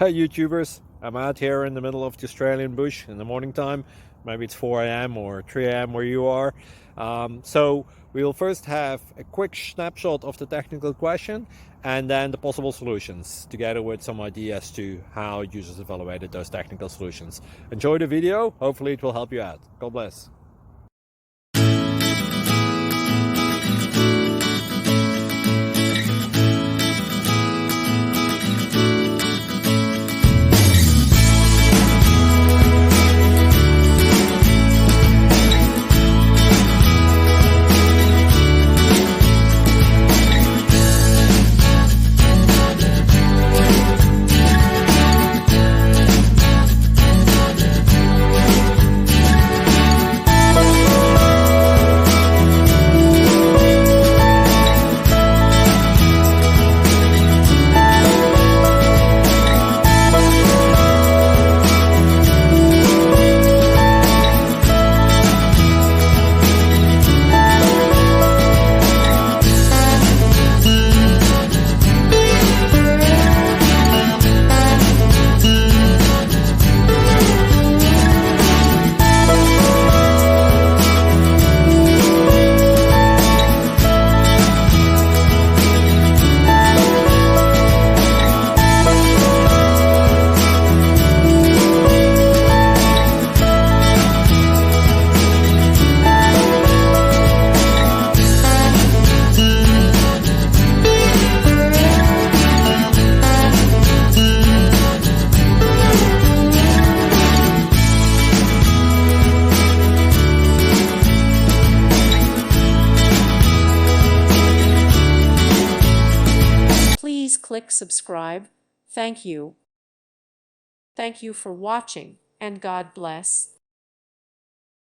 Hey YouTubers, I'm out here in the middle of the Australian bush in the morning time. Maybe it's 4 a.m. or 3 a.m. where you are. So we'll first have a quick snapshot of the technical question and then the possible solutions, together with some ideas to how users evaluated those technical solutions. Enjoy the video, hopefully it will help you out. God bless. Please click subscribe. Thank you. Thank you for watching, and God bless.